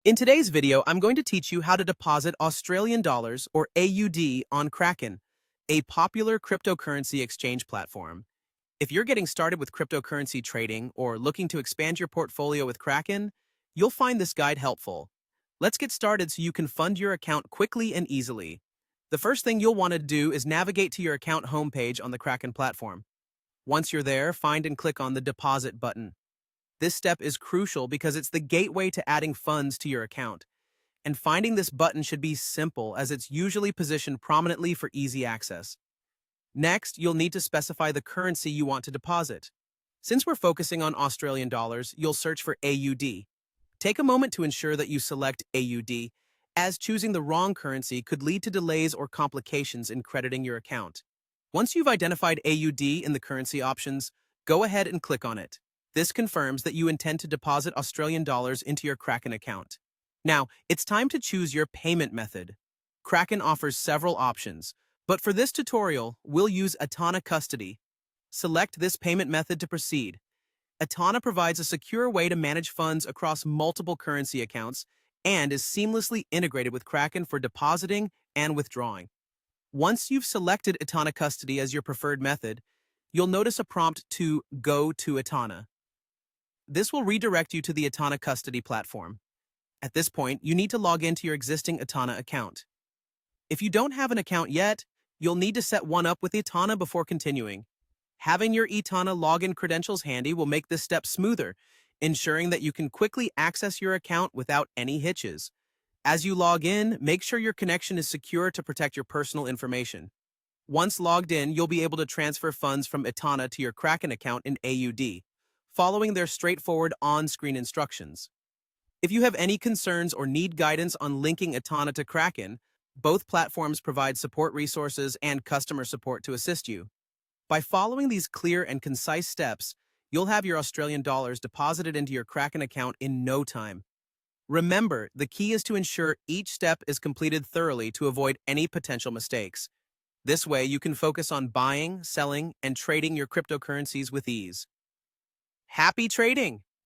In today's video, I'm going to teach you how to deposit Australian dollars or AUD on Kraken, a popular cryptocurrency exchange platform. If you're getting started with cryptocurrency trading or looking to expand your portfolio with Kraken, you'll find this guide helpful. Let's get started so you can fund your account quickly and easily. The first thing you'll want to do is navigate to your account homepage on the Kraken platform. Once you're there, find and click on the Deposit button. This step is crucial because it's the gateway to adding funds to your account. And finding this button should be simple as it's usually positioned prominently for easy access. Next, you'll need to specify the currency you want to deposit. Since we're focusing on Australian dollars, you'll search for AUD. Take a moment to ensure that you select AUD, as choosing the wrong currency could lead to delays or complications in crediting your account. Once you've identified AUD in the currency options, go ahead and click on it. This confirms that you intend to deposit Australian dollars into your Kraken account. Now, it's time to choose your payment method. Kraken offers several options, but for this tutorial, we'll use Atana Custody. Select this payment method to proceed. Atana provides a secure way to manage funds across multiple currency accounts and is seamlessly integrated with Kraken for depositing and withdrawing. Once you've selected Atana Custody as your preferred method, you'll notice a prompt to Go to Atana. This will redirect you to the Atana Custody platform. At this point, you need to log into your existing Atana account. If you don't have an account yet, you'll need to set one up with Atana before continuing. Having your Atana login credentials handy will make this step smoother, ensuring that you can quickly access your account without any hitches. As you log in, make sure your connection is secure to protect your personal information. Once logged in, you'll be able to transfer funds from Atana to your Kraken account in AUD, following their straightforward on-screen instructions. If you have any concerns or need guidance on linking Atana to Kraken, both platforms provide support resources and customer support to assist you. By following these clear and concise steps, you'll have your Australian dollars deposited into your Kraken account in no time. Remember, the key is to ensure each step is completed thoroughly to avoid any potential mistakes. This way, you can focus on buying, selling, and trading your cryptocurrencies with ease. Happy trading!